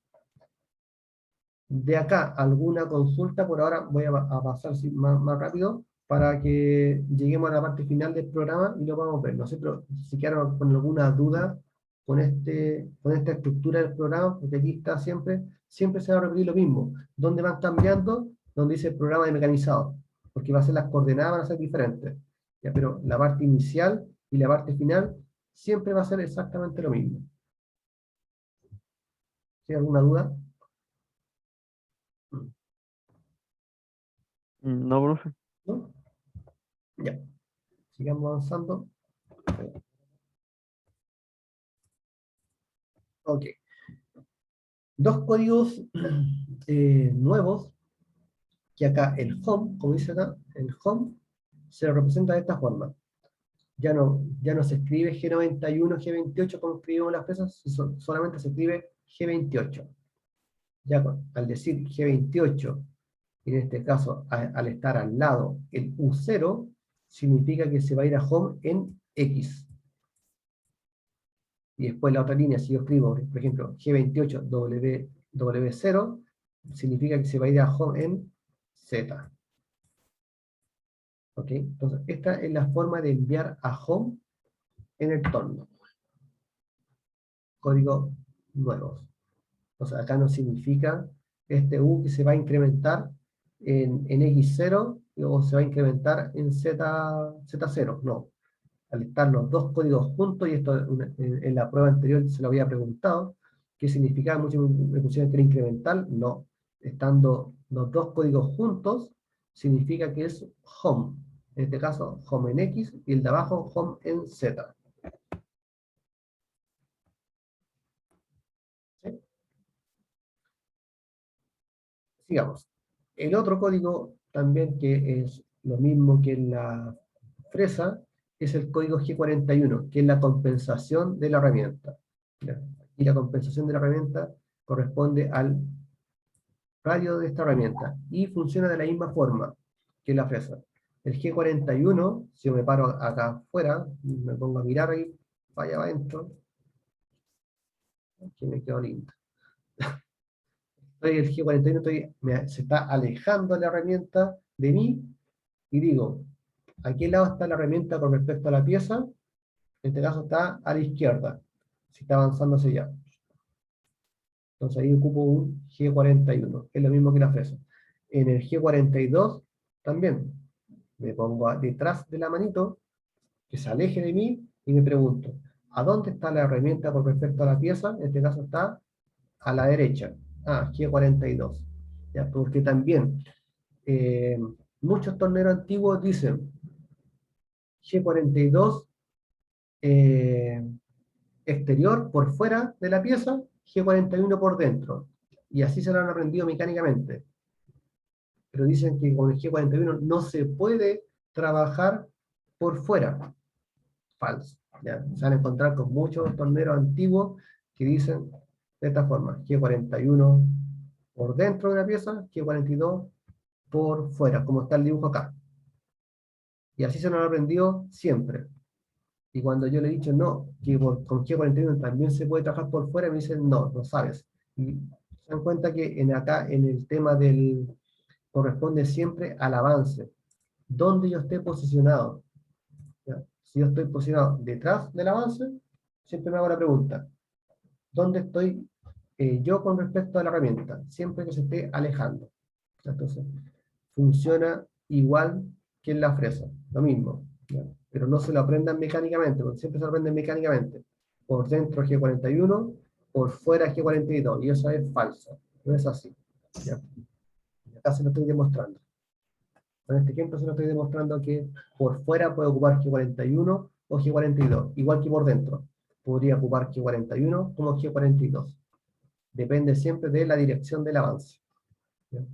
De acá, alguna consulta, por ahora voy a pasar más rápido para que lleguemos a la parte final del programa y lo vamos a ver. No sé, pero si quedaron con alguna duda con esta estructura del programa, porque aquí está siempre se va a repetir lo mismo. ¿Dónde van cambiando? Donde dice programa de mecanizado, porque va a ser las coordenadas, van a ser diferentes. ¿Ya? Pero la parte inicial y la parte final siempre va a ser exactamente lo mismo. ¿Sí? ¿Alguna duda? No, profe. ¿No? Ya. Sigamos avanzando. Ok. Dos códigos nuevos, que acá el home, como dice acá, el home se representa de esta forma. Ya no se escribe G91, G28 como escribimos las presas, solamente se escribe G28. Ya al decir G28, en este caso al estar al lado el U0, significa que se va a ir a home en X. Y después la otra línea, si yo escribo, por ejemplo, G28 W0, significa que se va a ir a home en Z. ¿Ok? Entonces, esta es la forma de enviar a home en el torno. Códigos nuevos. Entonces, acá no significa este U que se va a incrementar en X0 o se va a incrementar en Z0. No. Al estar los dos códigos juntos, y esto en la prueba anterior se lo había preguntado, ¿qué significaba? Muchos me pusieron que era incremental. No. Estando los dos códigos juntos, significa que es home. En este caso, home en X, y el de abajo, home en Z. ¿Sí? Sigamos. El otro código, también que es lo mismo que en la fresa, es el código G41, que es la compensación de la herramienta. Y la compensación de la herramienta corresponde al radio de esta herramienta, y funciona de la misma forma que la fresa. El G41, si yo me paro acá afuera, me pongo a mirar ahí, vaya adentro, aquí me quedo lindo. El G41 se está alejando la herramienta de mí, y digo, ¿a qué lado está la herramienta con respecto a la pieza? En este caso está a la izquierda, si está avanzando hacia allá. Entonces ahí ocupo un G41, que es lo mismo que la fresa. En el G42 también me pongo detrás de la manito, que se aleje de mí, y me pregunto, ¿a dónde está la herramienta con respecto a la pieza? En este caso está a la derecha. G42. ¿Ya? Porque también eh, muchos torneros antiguos dicen G42 exterior por fuera de la pieza, G41 por dentro. Y así se lo han aprendido mecánicamente. Pero dicen que con el G41 no se puede trabajar por fuera. Falso. ¿Ya? Se van a encontrar con muchos torneros antiguos que dicen de esta forma: G41 por dentro de la pieza, G42 por fuera, como está el dibujo acá. Y así se nos ha aprendido siempre. Y cuando yo le he dicho no, que con G41 también se puede trabajar por fuera, me dicen no, no sabes. Y se dan cuenta que acá en el tema corresponde siempre al avance. Donde yo esté posicionado. ¿Ya? Si yo estoy posicionado detrás del avance, siempre me hago la pregunta: ¿dónde estoy yo con respecto a la herramienta? Siempre que se esté alejando. Entonces, funciona igual que en la fresa, lo mismo. ¿Ya? Pero no se lo aprendan mecánicamente, porque siempre se lo aprenden mecánicamente. Por dentro G41, por fuera G42, y eso es falso, no es así. ¿Ya? Acá se lo estoy demostrando. Con este ejemplo se lo estoy demostrando que por fuera puede ocupar G41 o G42, igual que por dentro. Podría ocupar G41 como G42. Depende siempre de la dirección del avance. ¿Ya?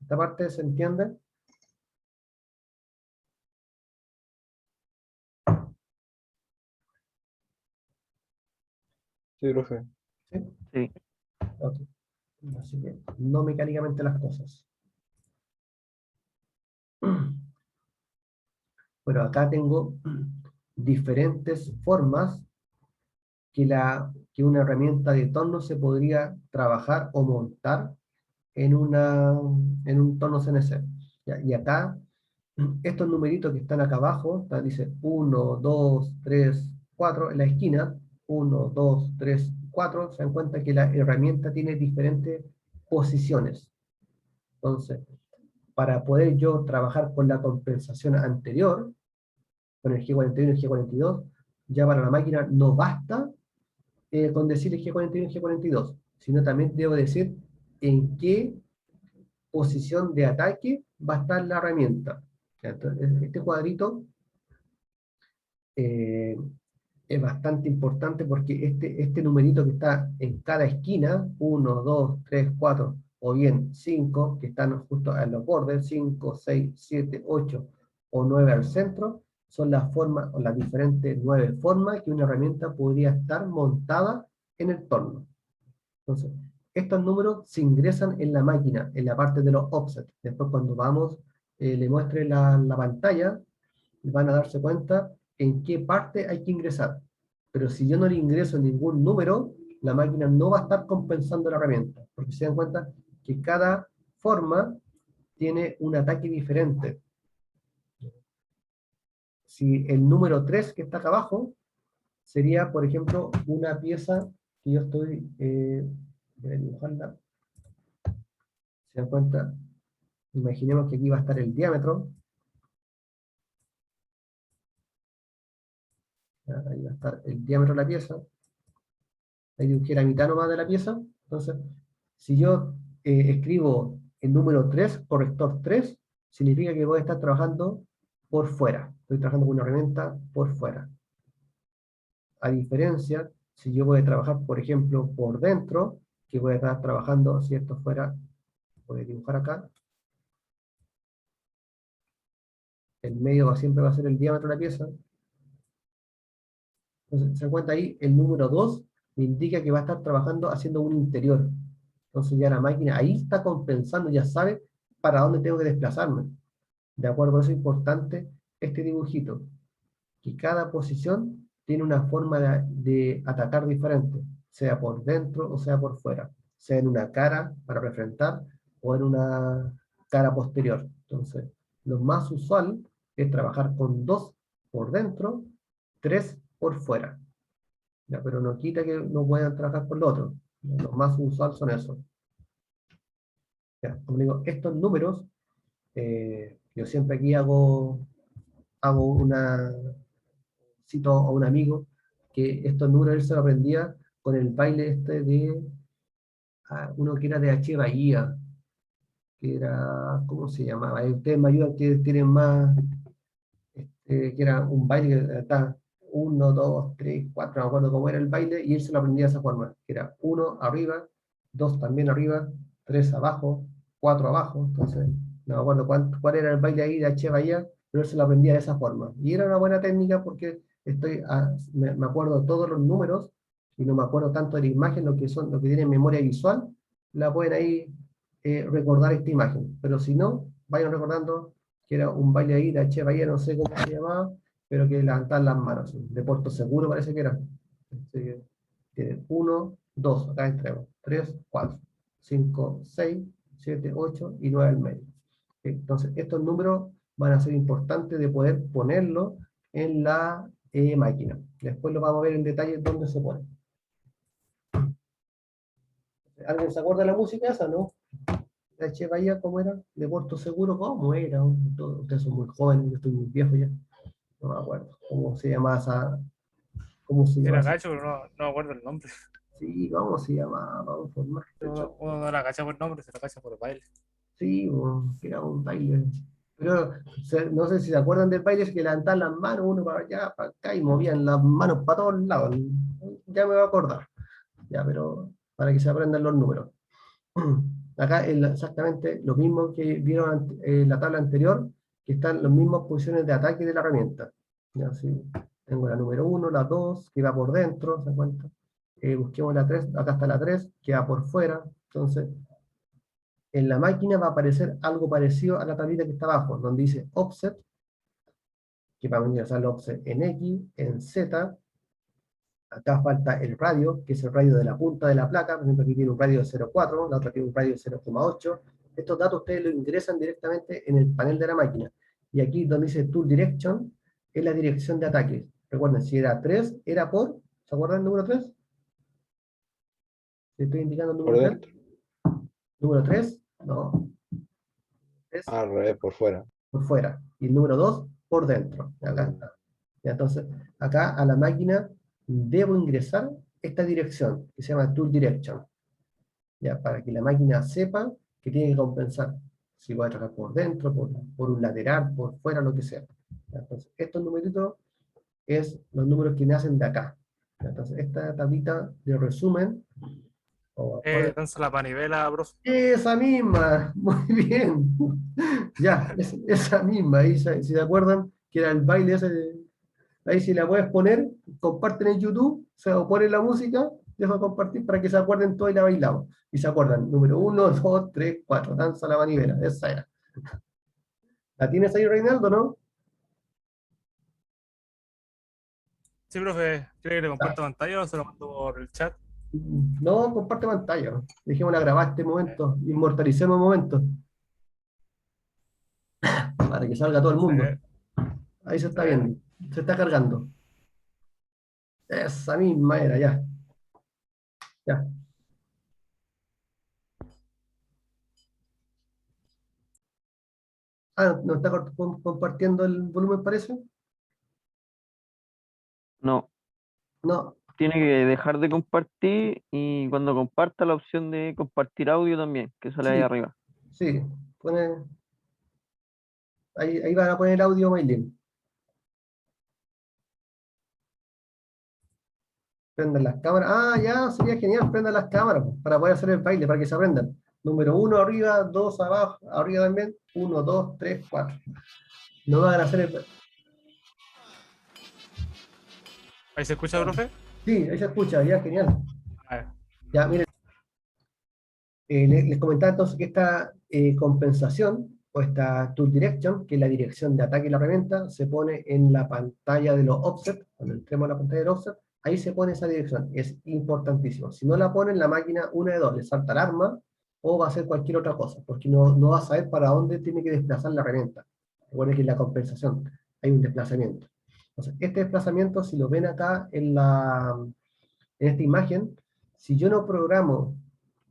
¿Esta parte se entiende? Sí, profe. ¿Sí? Sí. Ok. Así que no mecánicamente las cosas. Pero acá tengo diferentes formas que una herramienta de torno se podría trabajar o montar en un torno CNC. ¿Ya? Y acá, estos numeritos que están acá abajo, dice 1, 2, 3, 4, en la esquina, 1, 2, 3, 4, se dan cuenta que la herramienta tiene diferentes posiciones. Entonces, para poder yo trabajar con la compensación anterior, con el G41 y el G42, ya para la máquina no basta con decir el G41 y el G42, sino también debo decir en qué posición de ataque va a estar la herramienta. Entonces, este cuadrito es bastante importante porque este numerito que está en cada esquina, 1, 2, 3, 4, o bien 5, que están justo en los bordes, 5, 6, 7, 8 o 9 al centro, son las formas, o las diferentes 9 formas que una herramienta podría estar montada en el torno. Entonces, estos números se ingresan en la máquina, en la parte de los offsets. Después cuando vamos, le muestre la pantalla, van a darse cuenta en qué parte hay que ingresar. Pero si yo no le ingreso ningún número, la máquina no va a estar compensando la herramienta. Porque se dan cuenta que cada forma tiene un ataque diferente. Si el número 3 que está acá abajo, sería, por ejemplo, una pieza que yo estoy... voy a dibujarla. ¿Se dan cuenta? Imaginemos que aquí va a estar el diámetro. Ahí va a estar el diámetro de la pieza. Ahí dibujé la mitad nomás de la pieza. Entonces, si yo escribo el número 3, corrector 3, significa que voy a estar trabajando por fuera. Estoy trabajando con una herramienta por fuera. A diferencia, si yo voy a trabajar, por ejemplo, por dentro, que voy a estar trabajando, si esto fuera, voy a dibujar acá, el medio siempre va a ser el diámetro de la pieza. Entonces, se dan cuenta ahí, el número 2 me indica que va a estar trabajando haciendo un interior. Entonces ya la máquina ahí está compensando, ya sabe para dónde tengo que desplazarme. ¿De acuerdo? Por eso es importante este dibujito, que cada posición tiene una forma de atacar diferente, sea por dentro o sea por fuera, sea en una cara para refrentar o en una cara posterior. Entonces, lo más usual es trabajar con 2 por dentro, 3 por fuera. ¿Ya? Pero no quita que no puedan trabajar por lo otro. Lo más usual son esos. Ya, como digo, estos números, yo siempre aquí hago una, cito a un amigo, que estos números él se lo aprendía con el baile este de, uno que era de H. Bahía, que era, ¿cómo se llamaba? Ustedes me ayudan que tienen más, que era un baile que está 1, 2, 3, 4, no me acuerdo cómo era el baile, y él se lo aprendía de esa forma, que era 1 arriba, 2 también arriba, 3 abajo, 4 abajo. Entonces no me acuerdo cuál era el baile ahí de H. Bahía, pero él se lo aprendía de esa forma. Y era una buena técnica porque me acuerdo todos los números, y no me acuerdo tanto de la imagen, lo que tienen memoria visual, la pueden ahí recordar esta imagen. Pero si no, vayan recordando que era un baile ahí de H. Bahía, no sé cómo se llamaba, pero que levantaban las manos, de Puerto Seguro parece que era. Tienen 1, 2, acá entremos, 3, 4, 5, 6, 7, 8 y 9 al medio. Entonces, estos números van a ser importantes de poder ponerlos en la máquina. Después lo vamos a ver en detalle dónde se pone. ¿Alguien se acuerda de la música esa, no? De H. Bahía, ¿cómo era? De Puerto Seguro, ¿cómo era? Ustedes son muy jóvenes, yo estoy muy viejo ya. No me acuerdo. ¿Cómo se llamaba esa? ¿Cómo se Era llamaba? gacho, pero no me acuerdo el nombre. Sí, ¿cómo se llamaba? Vamos a formar. Uno no la cacha por nombre, se la cacha por el baile. Sí, que era un baile. Pero no sé si se acuerdan del baile, es que levantaban las manos uno para allá, para acá, y movían las manos para todos lados. Ya me voy a acordar. Ya, pero para que se aprendan los números. Acá es exactamente lo mismo que vieron en la tabla anterior, que están las mismas posiciones de ataque de la herramienta. Ya, sí. Tengo la número 1, la 2, que va por dentro, ¿se cuenta? Busquemos la 3, acá está la 3, que va por fuera. Entonces, en la máquina va a aparecer algo parecido a la tablita que está abajo, donde dice offset, que va a venir a ser el offset en X, en Z, Acá falta el radio, que es el radio de la punta de la placa. Por ejemplo, aquí tiene un radio de 0,4, la otra tiene un radio de 0,8. Estos datos ustedes los ingresan directamente en el panel de la máquina. Y aquí donde dice Tool Direction, es la dirección de ataque. Recuerden, si era 3, era por, ¿se acuerdan del número 3? ¿Le estoy indicando el Por número 3? dentro. Número 3, no. Es Al revés, por fuera. por fuera. Y el número 2, por dentro. Acá está. Ya, entonces, acá a la máquina debo ingresar esta dirección, que se llama Tool Direction. Ya, para que la máquina sepa que tiene que compensar. Si voy a trabajar por dentro, por un lateral, por fuera, lo que sea. Ya, entonces, estos numeritos es los números que nacen de acá. Ya, entonces, esta tablita de resumen, o Danza la panivela, profe. esa misma, muy bien. Ya, esa misma, ahí, si se acuerdan, que era el baile ese, ahí si la puedes poner, comparten en YouTube, o ponen la música, dejo compartir para que se acuerden todo y la bailamos. Y se acuerdan, número 1, 2, 3, 4, danza la manivela, esa era. ¿La tienes ahí, Reinaldo, no? Sí, profe, ¿quiere que le comparta pantalla o se lo mando por el chat? No, comparte pantalla. Dejémosla grabar este momento, inmortalicemos el momento. Para que salga todo el mundo. Ahí se está viendo, se está cargando. Esa misma era, ya. Ya. Ah, ¿no está compartiendo el volumen, parece? No, No, tiene que dejar de compartir y cuando comparta la opción de compartir audio también, que sale ahí sí, arriba. sí. Pone, ahí van a poner el audio, Maylin. Prendan las cámaras. Ah, ya, sería genial, prendan las cámaras pues, para poder hacer el baile, para que se aprendan. Número 1 arriba, 2 abajo, arriba también. 1, 2, 3, 4. No van a hacer el... ¿Ahí se escucha, profe? Sí, ahí se escucha, ya, genial. A ver. Ya, miren. Les comentaba entonces que esta compensación, o esta Tool Direction, que es la dirección de ataque de la herramienta, se pone en la pantalla de los offset. Cuando entremos a la pantalla de los offset, ahí se pone esa dirección. Es importantísimo. Si no la ponen, la máquina, una de dos, le salta alarma o va a hacer cualquier otra cosa, porque no va a saber para dónde tiene que desplazar la herramienta. Recuerden que en la compensación hay un desplazamiento. Entonces, este desplazamiento, si lo ven acá en esta imagen, si yo no programo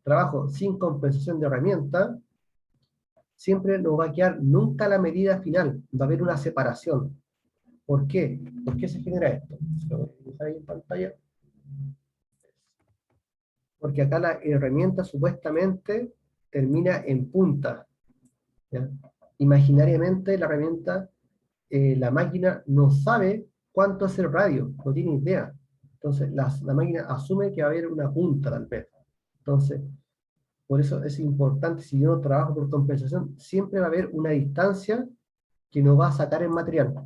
trabajo sin compensación de herramienta, siempre no va a quedar nunca la medida final, va a haber una separación. ¿Por qué? ¿Por qué se genera esto? Se lo voy a dibujar ahí en pantalla. Porque acá la herramienta supuestamente termina en punta. ¿Ya? Imaginariamente la herramienta, la máquina no sabe cuánto es el radio, no tiene idea. Entonces la máquina asume que va a haber una punta tal vez. Entonces, por eso es importante, si yo no trabajo por compensación, siempre va a haber una distancia que no va a sacar el material.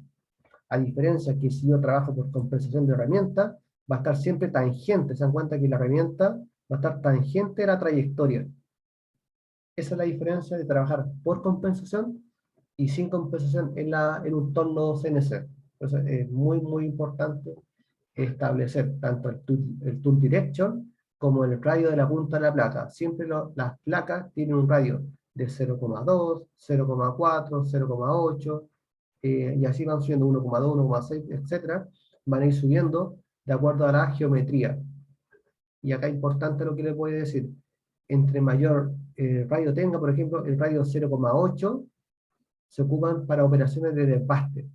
A diferencia que si yo trabajo por compensación de herramienta, va a estar siempre tangente. Se dan cuenta que la herramienta va a estar tangente a la trayectoria. Esa es la diferencia de trabajar por compensación y sin compensación en un torno CNC. Entonces es muy, muy importante establecer tanto el tool direction como el radio de la punta de la placa. Siempre las placas tienen un radio de 0,2, 0,4, 0,8, y así van subiendo 1,2, 1,6, etc. Van a ir subiendo de acuerdo a la geometría. Y acá es importante lo que les voy a decir. Entre mayor radio tenga, por ejemplo, el radio 0,8 se ocupan para operaciones de desbaste.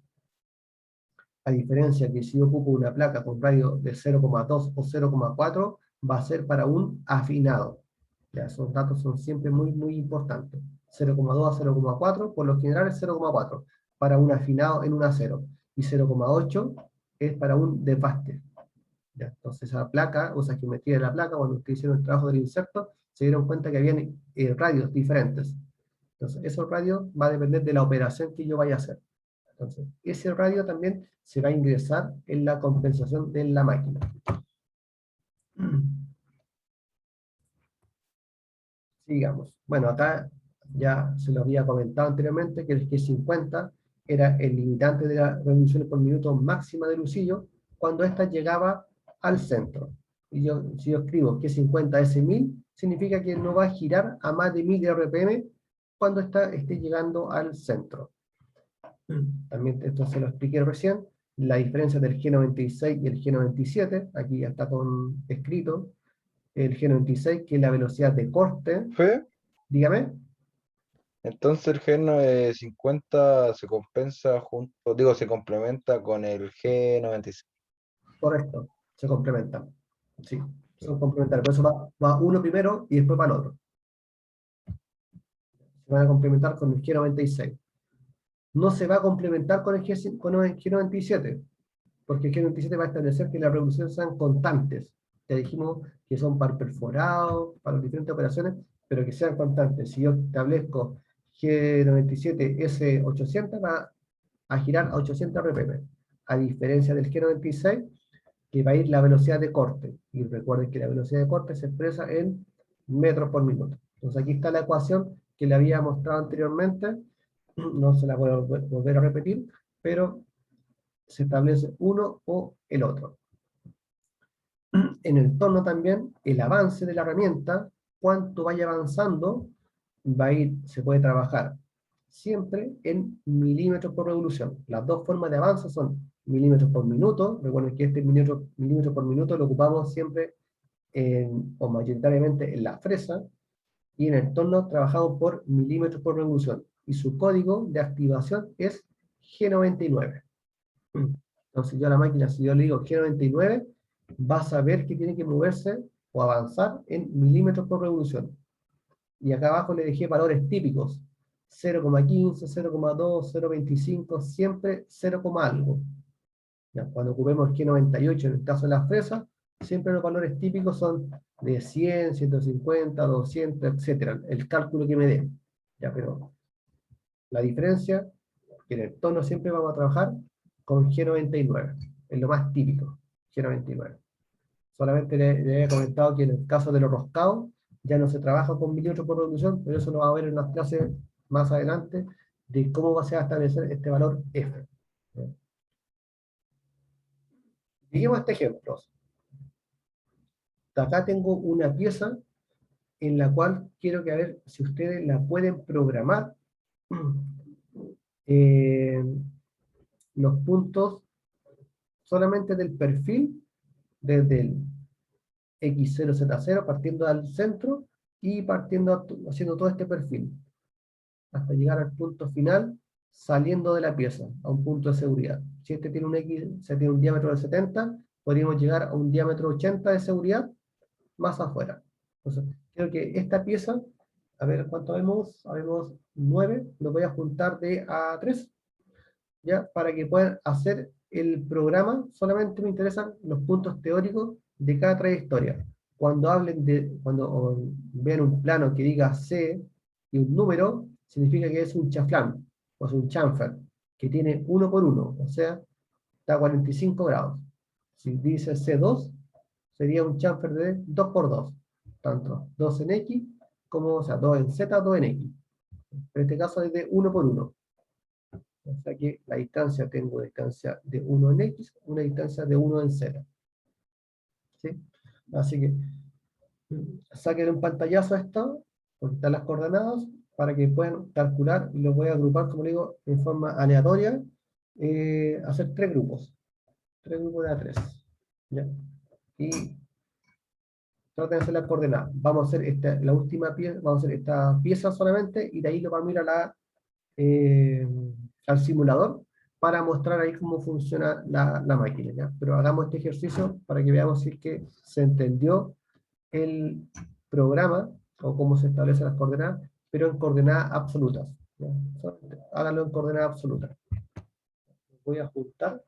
A diferencia que si yo ocupo una placa con radio de 0,2 o 0,4, va a ser para un afinado. Ya, esos datos son siempre muy, muy importantes. 0,2 a 0,4, por lo general es 0,4, para un afinado en un acero. Y 0,8 es para un desbaste. Ya, entonces esa placa, o esa geometría de la placa, cuando ustedes hicieron el trabajo del inserto, se dieron cuenta que habían radios diferentes. Entonces, esos radios va a depender de la operación que yo vaya a hacer. Entonces, ese radio también se va a ingresar en la compensación de la máquina. Sigamos. Bueno, acá ya se lo había comentado anteriormente que el G50 era el limitante de las revoluciones por minuto máxima del usillo cuando ésta llegaba al centro. Y si yo escribo que 50 es 1000, significa que no va a girar a más de 1000 RPM cuando esté llegando al centro. También esto se lo expliqué recién, la diferencia del G96 y el G97, aquí ya está escrito, el G96 que es la velocidad de corte, Fe, dígame. entonces el G50 se compensa junto, digo, se complementa con el G96. Correcto, se complementan. Sí, son complementarios. Por eso va uno primero y después va el otro. Se van a complementar con el G96. No se va a complementar con el G97, porque el G97 va a establecer que las revoluciones sean constantes. Ya dijimos que son para perforado, para las diferentes operaciones, pero que sean constantes. Si yo establezco G97 S800, va a girar a 800 RPM, a diferencia del G96, que va a ir la velocidad de corte. Y recuerden que la velocidad de corte se expresa en metros por minuto. Entonces aquí está la ecuación que le había mostrado anteriormente, no se la voy a volver a repetir, pero se establece uno o el otro. En el torno también, el avance de la herramienta, cuánto vaya avanzando, se puede trabajar siempre en milímetros por revolución. Las dos formas de avance son milímetros por minuto. Recuerden que este milímetro por minuto lo ocupamos siempre o mayoritariamente en la fresa, y en el torno trabajamos por milímetros por revolución, y su código de activación es G99. Entonces yo a la máquina, si yo le digo G99, va a saber que tiene que moverse o avanzar en milímetros por revolución. Y acá abajo le dejé valores típicos, 0,15, 0,2, 0,25, siempre 0, algo. Ya, cuando ocupemos G98 en el caso de las fresas, siempre los valores típicos son de 100, 150, 200, etc. El cálculo que me dé. Ya, pero la diferencia, que en el tono siempre vamos a trabajar con G99, es lo más típico, G99. Solamente le había comentado que en el caso de los roscados, ya no se trabaja con milímetros por revolución, pero eso lo vamos a ver en las clases más adelante, de cómo se va a establecer este valor F. Lleguemos a este ejemplo. Acá tengo una pieza en la cual quiero que a ver si ustedes la pueden programar. Los puntos solamente del perfil, desde el X0Z0, partiendo al centro y haciendo todo este perfil, hasta llegar al punto final, saliendo de la pieza, a un punto de seguridad. Si este tiene un tiene un diámetro de 70, podríamos llegar a un diámetro 80 de seguridad, más afuera. Entonces, creo que esta pieza, a ver cuánto vemos, habemos 9, lo voy a juntar de a 3, ¿ya? Para que puedan hacer el programa. Solamente me interesan los puntos teóricos de cada trayectoria. Cuando vean un plano que diga C y un número, significa que es un chaflán, o es un chamfer, que tiene 1 por 1, o sea, está a 45 grados. Si dice C2, sería un chamfer de 2 por 2, tanto 2 en X, como, o sea, 2 en Z, 2 en X. En este caso es de 1 por 1. O sea que la distancia, tengo distancia de 1 en X, una distancia de 1 en Z. ¿Sí? Así que saquen un pantallazo a esto, porque están las coordenadas, para que puedan calcular, y los voy a agrupar, como digo, en forma aleatoria, hacer 3 grupos. 3 grupos de A3. ¿Ya? Y traten de hacer las coordenadas. Vamos a hacer la última pieza, vamos a hacer esta pieza solamente, y de ahí lo vamos a ir al simulador para mostrar ahí cómo funciona la máquina, ¿ya? Pero hagamos este ejercicio para que veamos si es que se entendió el programa o cómo se establecen las coordenadas, pero en coordenadas absolutas, ¿ya? Háganlo en coordenadas absolutas. Voy a ajustar